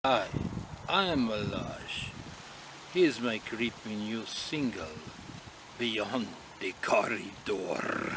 Hi, I am Molage. Here's my creepy new single, Beyond the Corridor.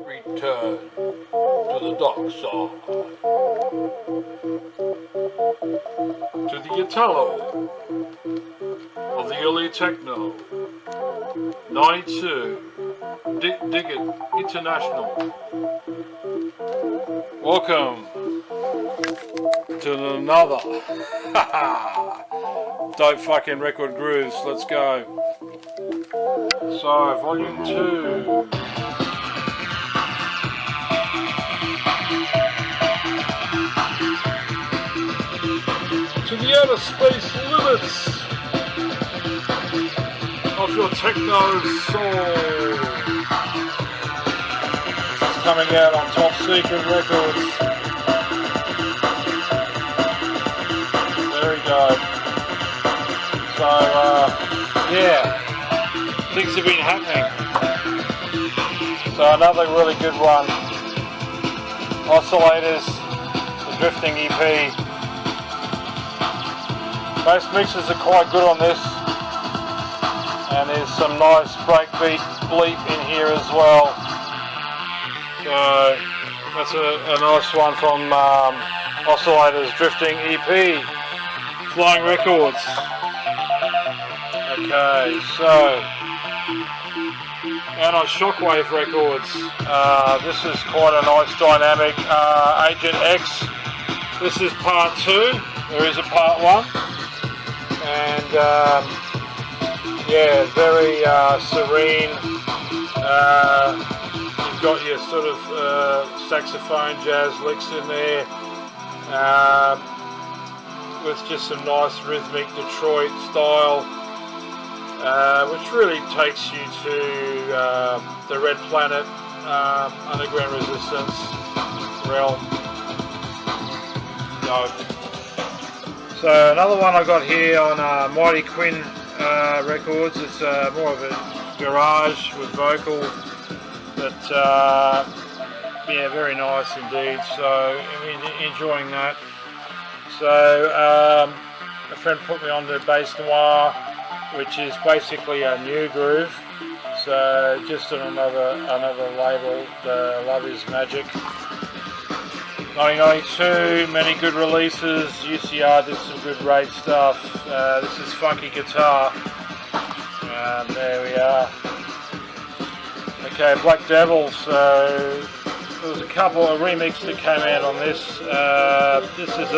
Return to the dark side, to the Italo of the early techno. 92, Dig It International. Welcome to another dope fucking record grooves. Let's go. So, volume 2. To the outer space limits of your techno soul. It's coming out on Top Secret Records. There we go. So, yeah, things have been happening. So another really good one. Oscillators, the Drifting EP. Most mixes are quite good on this, and there's some nice breakbeat bleep in here as well. So that's a nice one from Oscillators Drifting EP, Flying Records. Okay, so, and on Shockwave Records, this is quite a nice dynamic Agent X. This is part 2. There is a part 1. And yeah, very serene. You've got your sort of saxophone jazz licks in there, with just some nice rhythmic Detroit style, which really takes you to the Red Planet Underground Resistance realm. So another one I got here on Mighty Quinn Records. It's more of a garage with vocal, but yeah, very nice indeed. So I'm enjoying that. So a friend put me on the Bass Noir, which is basically a new groove. So just on another label, Love Is Magic. 1992, many good releases. UCR did some good raid stuff. This is Funky Guitar. There we are. Okay, Black Devil. So there was a remix that came out on this. This is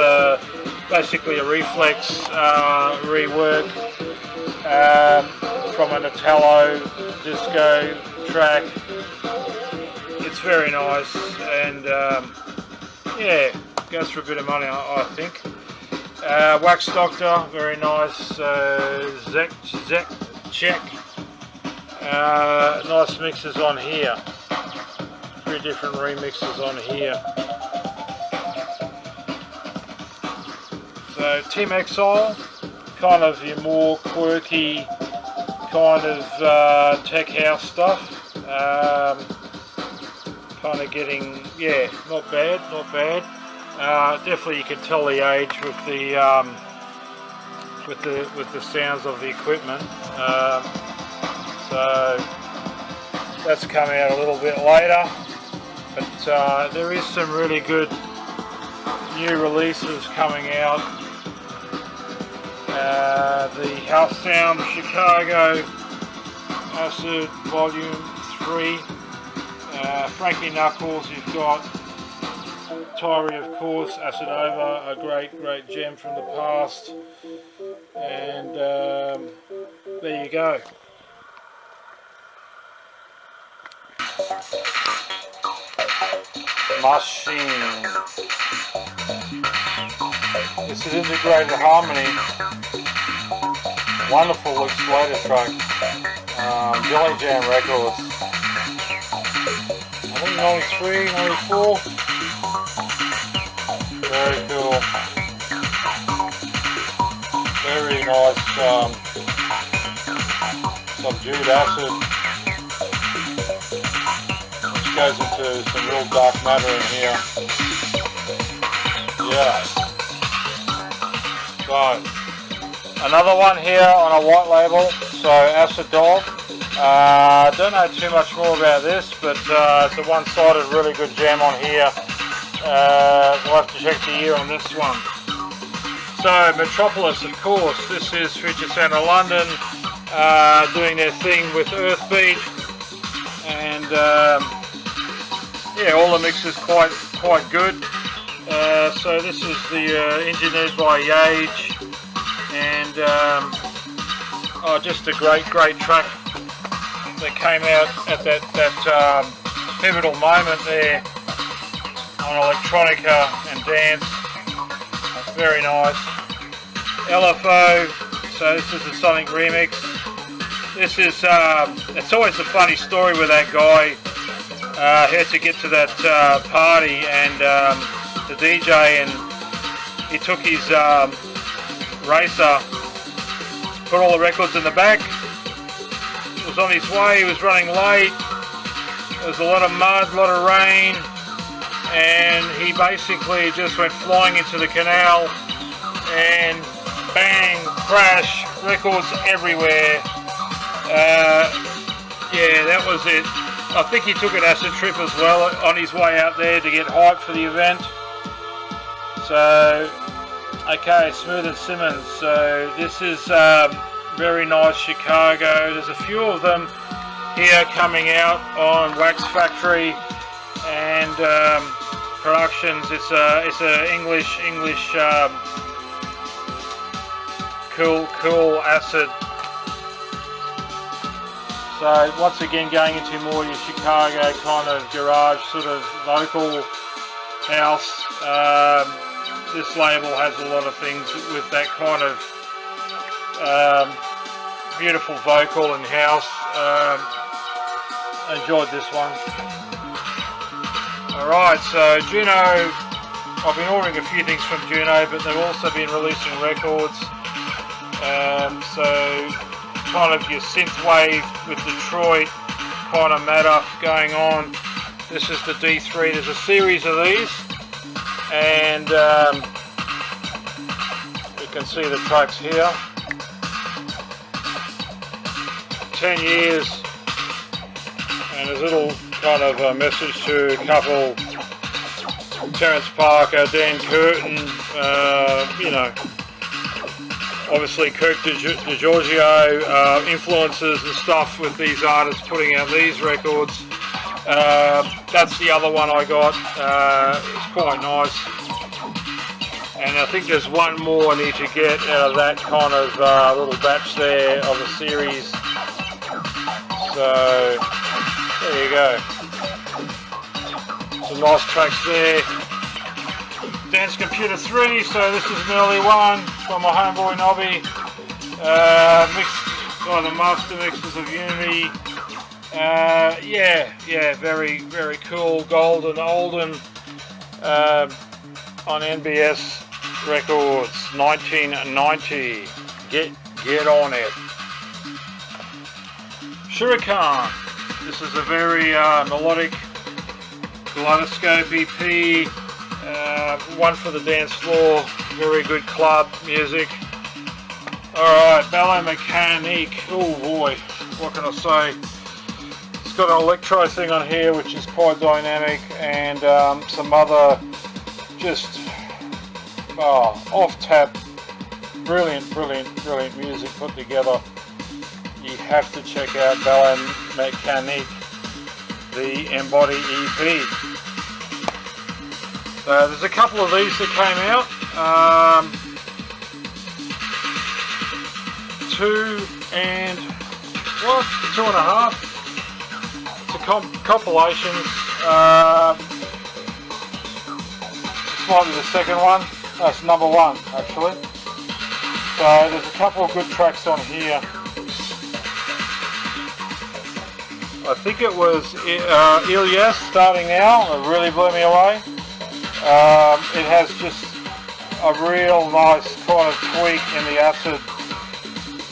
basically a Reflex rework from an Italo disco track. It's very nice, and yeah, goes for a bit of money, I think. Wax Doctor, very nice. Check. Nice mixes on here. 3 different remixes on here. So Team Exile, kind of your more quirky kind of tech house stuff. Kind of getting, yeah, not bad. Definitely you can tell the age with the sounds of the equipment. So that's come out a little bit later, but there is some really good new releases coming out. The House Sound Chicago Acid Volume 3. Frankie Knuckles, you've got Tyree, of course, Acid Over, a great gem from the past, and there you go. Machine. This is Integrated Harmony. Wonderful Exploder track. Jelly Jam Records. I think 93, 94. Very cool. Very nice subdued acid, which goes into some real dark matter in here. Yeah. So, another one here on a white label, so Acid Dog. Don't know too much more about this, but it's a one-sided really good jam on here. We'll have to check the year on this one. So Metropolis, of course, this is Future Sound of London, doing their thing with Earthbeat, and yeah, all the mixes quite good. So this is the engineered by Yage, and oh, just a great track. that came out at that pivotal moment there on electronica and dance. Very nice. LFO, so this is a Sonic remix. This is, it's always a funny story with that guy. He had to get to that party, and the DJ, and he took his racer, put all the records in the back. He was on his way, he was running late. There was a lot of mud, a lot of rain, and he basically just went flying into the canal, and bang, crash, records everywhere. Yeah, that was it. I think he took an acid trip as well on his way out there to get hyped for the event. So, okay, Smooth and Simmons. So this is very nice Chicago. There's a few of them here coming out on Wax Factory and Productions. It's a English cool acid. So once again, going into more your Chicago kind of garage sort of vocal house. This label has a lot of things with that kind of beautiful vocal and house. Enjoyed this one. Alright, so Juno, I've been ordering a few things from Juno, but they've also been releasing records. So kind of your synthwave with Detroit kind of matter going on. This is the D3. There's a series of these, and you can see the tracks here. 10 years, and there's a little kind of a message to a couple, Terence Parker, Dan Curtin, you know, obviously Kirk DiGiorgio, influences and stuff with these artists putting out these records. That's the other one I got. It's quite nice. And I think there's one more I need to get out of that kind of little batch there of a series. So there you go. Some nice tracks there. Dance Computer 3, so this is an early one from my homeboy Nobby. Mixed by the master mixers of Unity. Yeah, very cool. Golden Olden on NBS Records, 1990. Get on it. Shurikan. This is a very melodic kaleidoscope EP. One for the dance floor. Very good club music. Alright, Ballet Mechanique. Oh boy, what can I say? It's got an electro thing on here which is quite dynamic, and some other just off tap, brilliant music put together. You have to check out Ballet Mechanique, the Embody EP. There's a couple of these that came out. 2.5. It's a compilations. This might be the second one. That's number one actually. So there's a couple of good tracks on here. I think it was Ilyas, Starting Now. It really blew me away. It has just a real nice kind of tweak in the acid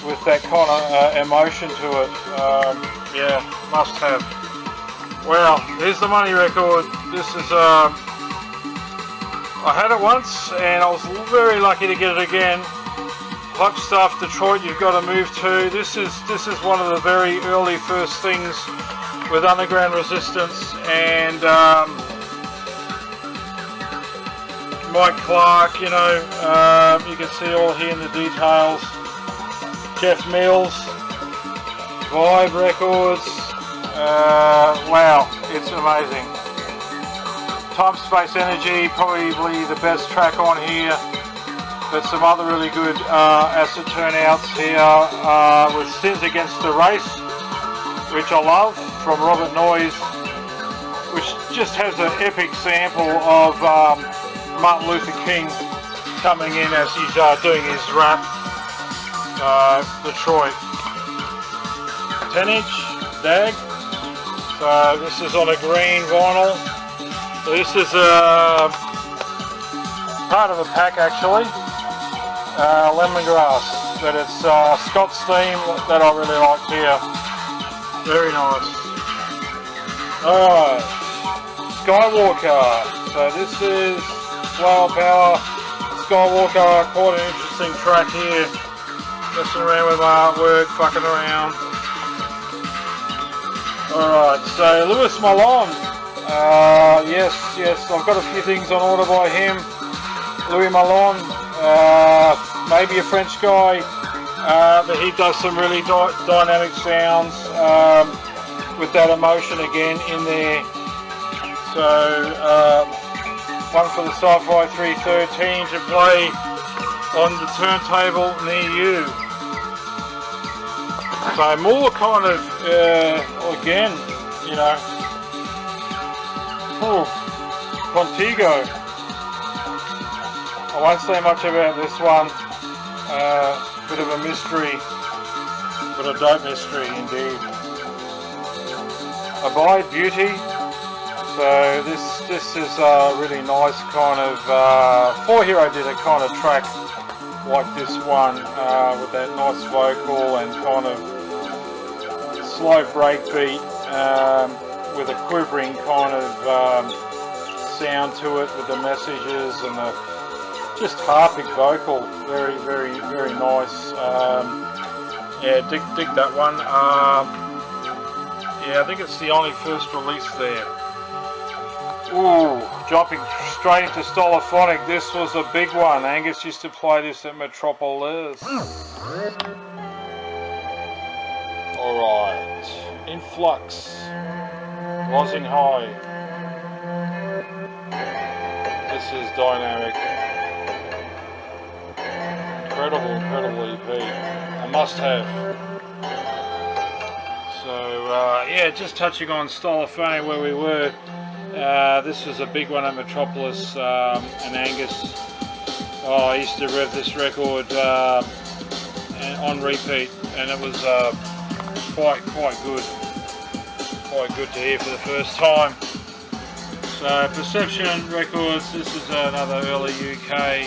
with that kind of emotion to it. Yeah, must have. Well, here's the money record. This is, I had it once and I was very lucky to get it again. Hot stuff, Detroit, you've got to move to. This is one of the very early first things with Underground Resistance, and Mike Clark, you know, you can see all here in the details. Jeff Mills, Vibe Records, wow, it's amazing. Time Space Energy, probably the best track on here, but some other really good acid turnouts here with Sins Against the Race, which I love, from Robert Noyes, which just has an epic sample of Martin Luther King coming in as he's doing his rap. Detroit 10-inch DAG. So this is on a green vinyl. So this is part of a pack actually, lemongrass, but it's Scott's theme that I really like here. Very nice. Alright, Skywalker. So this is Flower Power Skywalker. Quite an interesting track here. Messing around with my artwork, fucking around. Alright, so Louis Malone. Yes, I've got a few things on order by him. Louis Malone, maybe a French guy, but he does some really dynamic sounds with that emotion again in there. So, one for the Sci-Fi 313 to play on the turntable near you. So more kind of, again, you know, Contigo. I won't say much about this one. Bit of a mystery, but a dope mystery indeed. Abide Beauty. So this is a really nice kind of, 4Hero did a kind of track like this one, with that nice vocal and kind of slow breakbeat, with a quivering kind of sound to it, with the messages and the just harpic vocal. Very, very, very nice. Yeah, dig that one. Yeah, I think it's the only first release there. Ooh, jumping straight into Stylophonic. This was a big one. Angus used to play this at Metropolis. Alright, Influx, Rising High. This is dynamic. Incredible EP. A must have. So, yeah, just touching on Stylophonic where we were. This was a big one at Metropolis, and Angus, I used to rev this record on repeat, and it was quite good to hear for the first time. So Perception Records, this is another early UK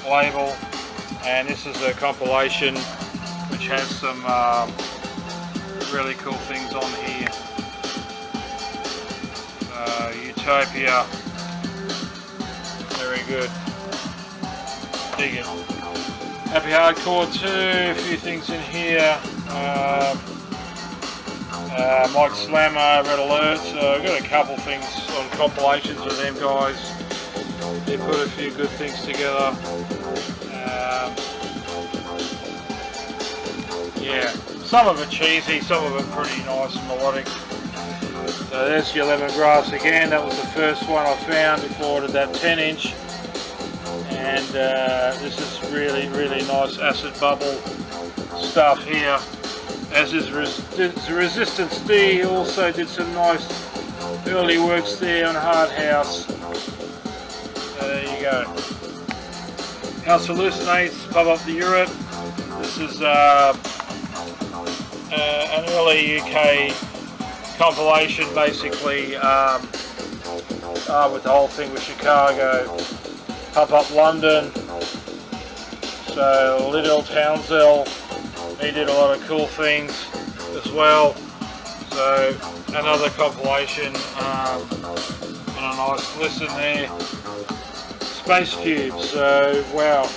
label, and this is a compilation which has some really cool things on here. Utopia, very good, dig it. Happy Hardcore 2, a few things in here. Mike Slammer, Red Alert, so I've got a couple things on compilations with them guys. They put a few good things together. Yeah, some of it cheesy, some of it pretty nice and melodic. So there's your Lemongrass again. That was the first one I found before I ordered that 10-inch. And this is really nice acid bubble stuff here. As is Resistance D, he also did some nice early works there on Hard House. So there you go. House Hallucinates, Pub Up the Europe. This is an early UK compilation, basically, with the whole thing with Chicago. Pub Up London. So Little Townsville, he did a lot of cool things as well. So another compilation, and a nice listen there. Space Cube, so wow,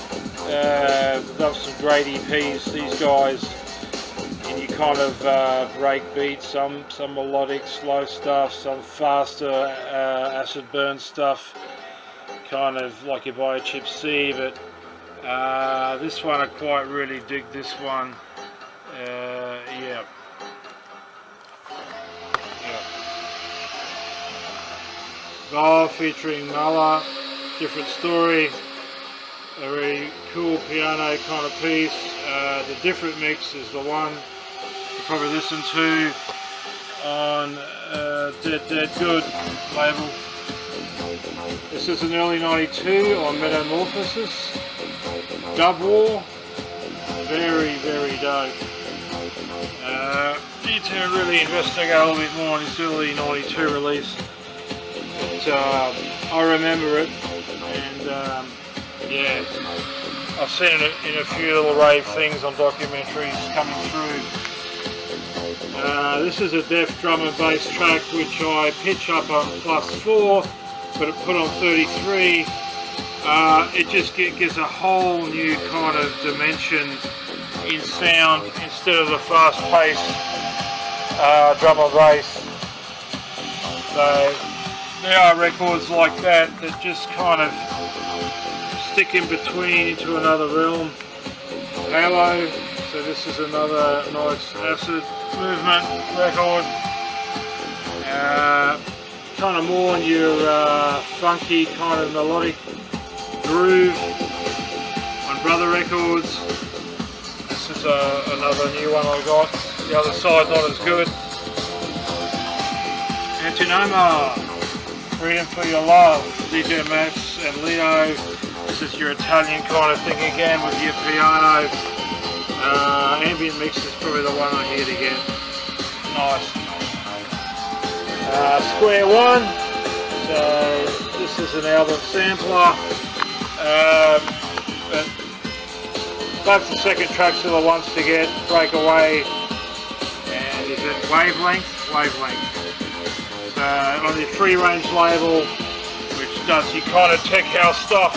done some great EPs, these guys, and you kind of break beats, some melodic slow stuff, some faster acid burn stuff, kind of like your Biochip C, but this one I quite really dig this one. Yeah. Val featuring Nala, different story, a very cool piano kind of piece. The different mix is the one. you probably listen to on Dead Good label. This is an early 92 on Metamorphosis. Dub War. Very, very dope. Need to really investigate a little bit more on this early 92 release. But I remember it, and yeah, I've seen it in a few little rave things on documentaries coming through. This is a Def drum and bass track which I pitch up on +4, but it put on 33. It just gives a whole new kind of dimension in sound instead of the fast-paced drum and bass. So there are records like that that just kind of stick in between into another realm. Halo, so this is another nice acid movement record. Kind of more on your funky kind of melodic groove on Brother Records. This is another new one I got. The other side not as good. Antinoma, Freedom for Your Love, DJ Max and Leo. This is your Italian kind of thing again with your piano. Ambient mix is probably the one I hear to get. Nice. Square One. So this is an album sampler. But both the second tracks are the ones to get. Breakaway and is it Wavelength? Wavelength. So on the free range label, which does your kind of tech house stuff.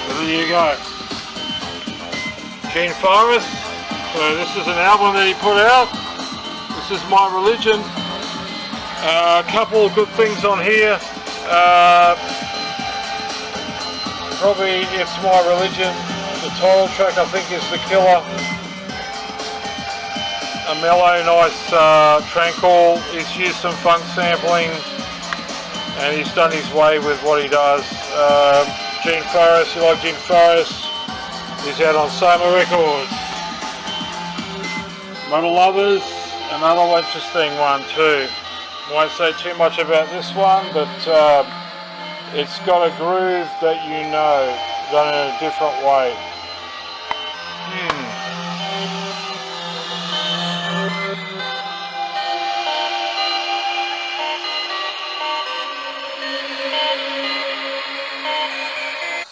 So there you go. Gene Forrest. So this is an album that he put out. This is My Religion. A couple of good things on here. Probably It's My Religion. The title track I think is The Killer. A mellow, nice, tranquil. He's used some funk sampling and he's done his way with what he does. Gene Forrest, you like Gene Forrest? He's out on Soma Records. Model Lovers, another interesting one too. Won't say too much about this one, but it's got a groove that you know, done in a different way.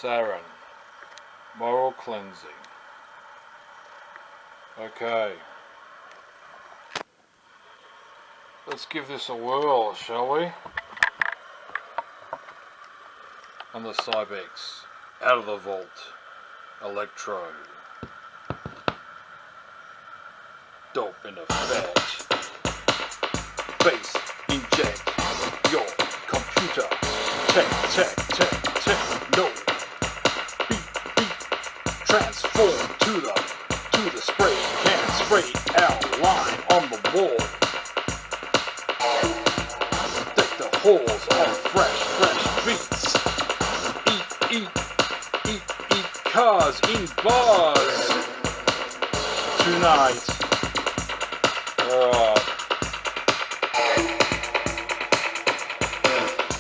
Sarin, Moral Cleansing. Okay. Let's give this a whirl, shall we? On the Cybex, Out of the Vault, Electro. Dope in effect. Bass, inject your computer. No. Beat. Transform to the spray can. Spray outline on the wall. Holes of fresh beats. Eat cars in bars tonight.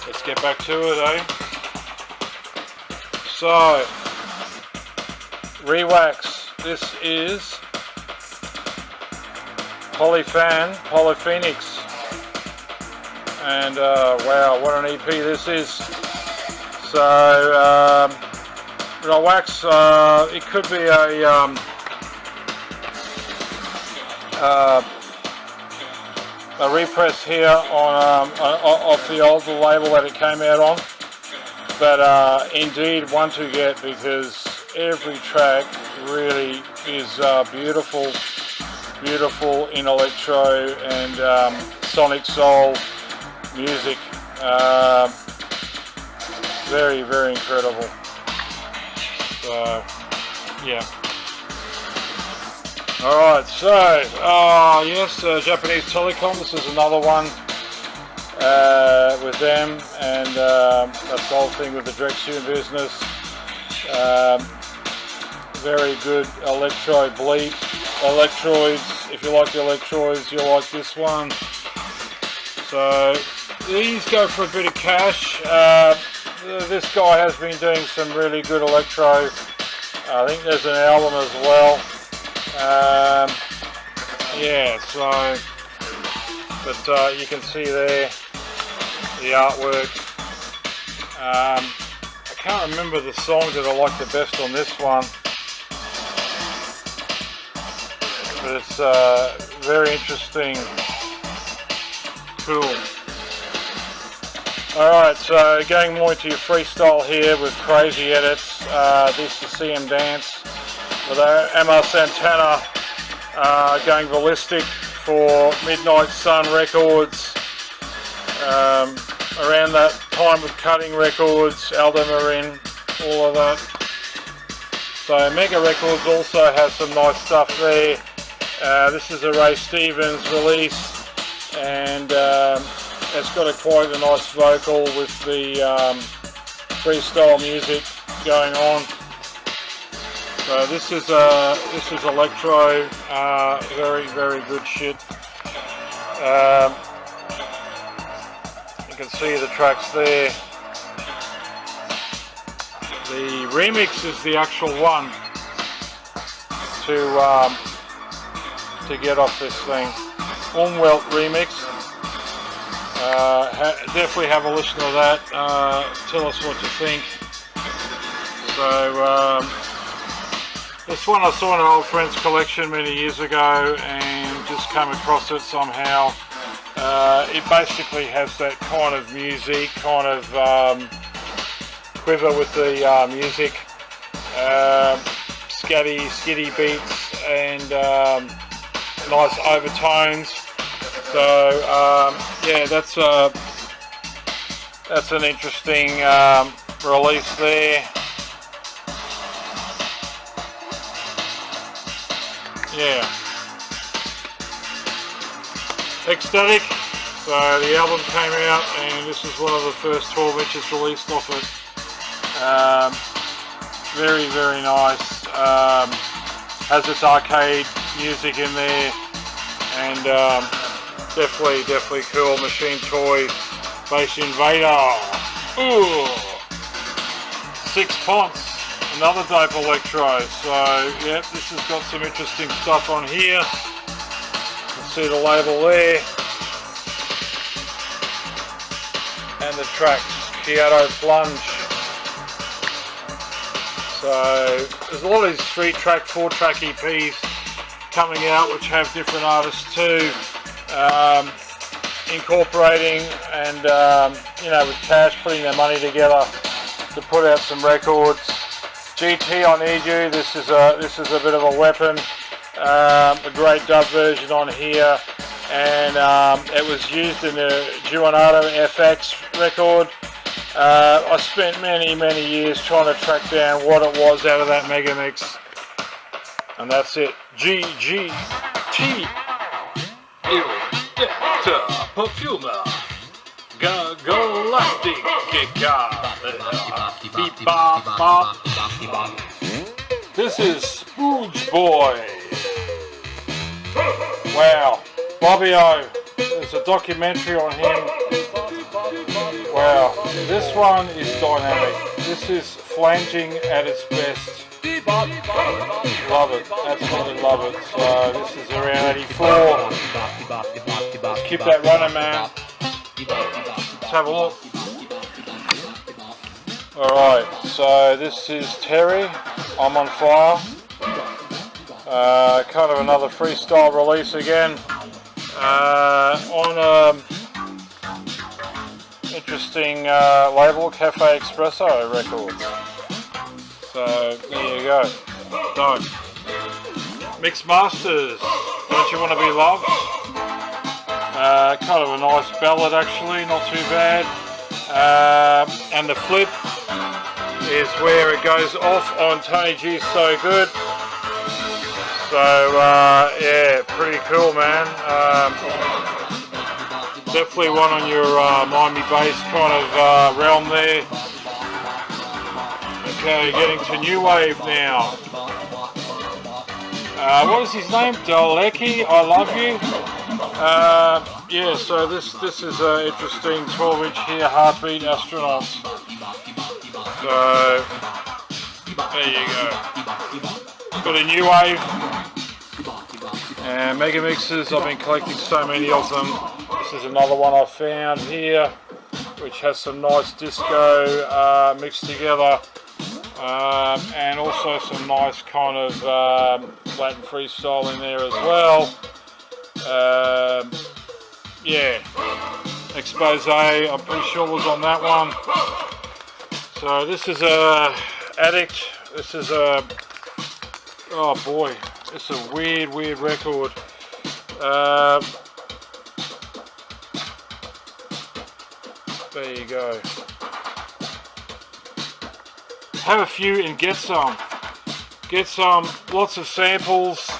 Let's get back to it, eh? So, Rewax. This is Polyphenix. And wow, what an EP this is. So wax, it could be a repress here on off the old label that it came out on, but indeed one to get, because every track really is beautiful in electro and sonic soul music. Very, very incredible. So, yeah. Alright, so, yes, Japanese Telecom, this is another one with them, and that's the whole thing with the Drexcian business. Very good electro bleep. Electroids. If you like the Electroids, you'll like this one. So these go for a bit of cash. This guy has been doing some really good electro. I think there's an album as well. Yeah, so, but you can see there the artwork. I can't remember the song that I like the best on this one, but it's very interesting. Cool. Alright, so going more into your freestyle here with crazy edits. This is See 'Em Dance with Emma Santana going ballistic for Midnight Sun Records. Around that time with Cutting Records, Aldo Marin, all of that. So Mega Records also has some nice stuff there. This is a Ray Stevens release, and it's got quite a nice vocal with the freestyle music going on. So this is electro, very good shit. You can see the tracks there. The remix is the actual one to get off this thing. Umwelt remix. Definitely have a listen to that. Tell us what you think. So this one I saw in an old friend's collection many years ago and just came across it somehow. It basically has that kind of music, kind of quiver with the music, skitty beats, and nice overtones. So yeah, that's an interesting release there. Yeah. Ecstatic. So the album came out, and this is one of the first 12 inches released off it. Very nice. Has its arcade music in there, and definitely cool. Machine Toy Bass Invader. Ooh, 6 Ponce. Another dope electro. So yep, this has got some interesting stuff on here. You can see the label there, and the tracks. Kyoto Plunge. So there's a lot of these 3-track, 4-track EPs coming out, which have different artists too, incorporating and you know, with cash, putting their money together to put out some records. GT, I Need You. This is a bit of a weapon. A great dub version on here, and it was used in the Juanato FX record. I spent many years trying to track down what it was out of that mega mix, and that's it. GGT. Il Delta Perfumer Galactica. This is Spooge Boy. Wow, Bobby O. There's a documentary on him. Wow, this one is dynamic. This is flanging at its best. Love it, absolutely love it. So this is around 84. Let's keep that running, man. Let's have a look. Alright, so this is Terry, I'm on Fire. Kind of another freestyle release again. On interesting label, Cafe Espresso Records. So there you go. So, Mixed Masters, Don't You Want to Be Loved? Kind of a nice ballad actually, not too bad. And the flip is where it goes off on Tony G's So Good. So yeah, pretty cool, man. Definitely one on your Miami bass kind of realm there. Okay, getting to new wave now. what is his name? Daleki, I Love You. Yeah, so this is an interesting 12-inch here, Heartbeat Astronauts. So there you go. Got a new wave and mega mixers. I've been collecting so many of them. This is another one I found here, which has some nice disco mixed together. And also some nice kind of Latin freestyle in there as well. Yeah, Expose, I'm pretty sure was on that one. So this is a Addict. This is a, oh boy, it's a weird record. There you go. Have a few and get some. Get some. Lots of samples.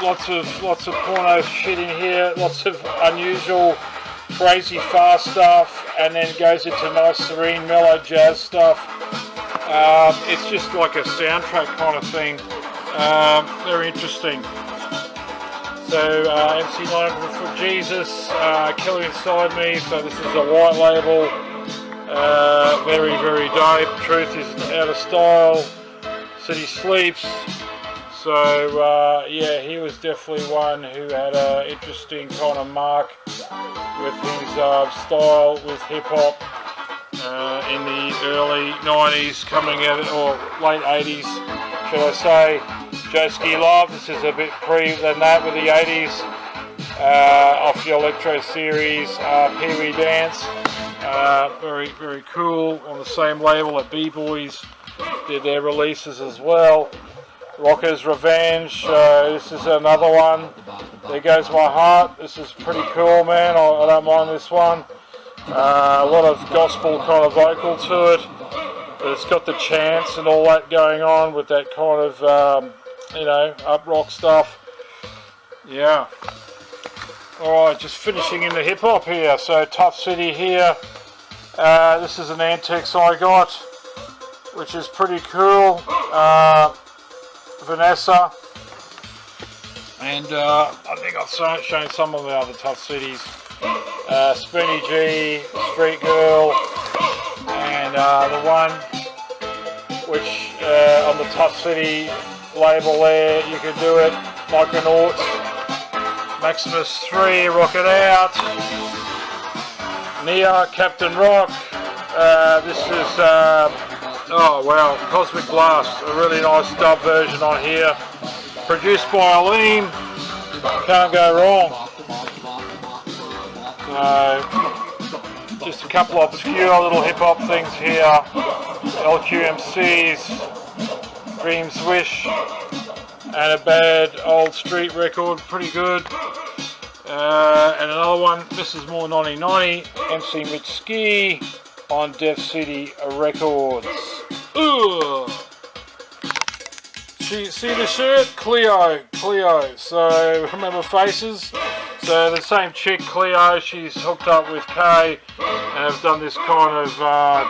Lots of porno shit in here. Lots of unusual, crazy fast stuff, and then goes into nice, serene, mellow jazz stuff. It's just like a soundtrack kind of thing. Very interesting. So MC9 for Jesus, Killer Inside Me. So this is a white label. Very dope. Truth is out of style. City Sleeps. So yeah, he was definitely one who had an interesting kind of mark with his style with hip hop in the early 90s, coming out or late 80s, should I say. Joe Ski Love. This is a bit pre than that with the 80s. Off the Electro series, Pee Wee Dance. Very cool. On the same label that B-Boys did their releases as well. Rocker's Revenge. This is another one. There Goes My Heart. This is pretty cool, man. I don't mind this one. A lot of gospel kind of vocal to it, but it's got the chants and all that going on with that kind of you know, up rock stuff. Yeah. Alright, just finishing in the hip hop here. So Tough City here. This is an Antex I got, which is pretty cool. Vanessa. And I think I've shown some of the other Tough Cities. Spoony G, Street Girl, and the one which on the Tough City label there, you can do it, Micronauts, Maximus 3, Rock It Out, Nia, Captain Rock. This is, oh wow, Cosmic Blast, a really nice dub version on here, produced by Aleem, can't go wrong. Just a couple of obscure little hip hop things here, LQMC's Dreams Wish, and a bad old street record, pretty good. And another one, this is more 1990, MC Mitch Ski on Deaf City Records. Ugh. See the shirt? Cleo. So remember Faces? So the same chick, Cleo, she's hooked up with Kay and have done this kind of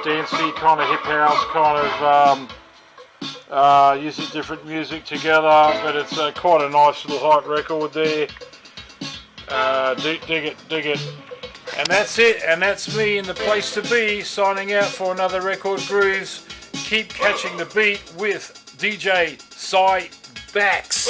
dancey, kind of hip house, kind of using different music together, but it's quite a nice little hot record there. Dig it. And that's it, and that's me in the place to be, signing out for another Record Grooves. Keep catching the beat with DJ Cybex.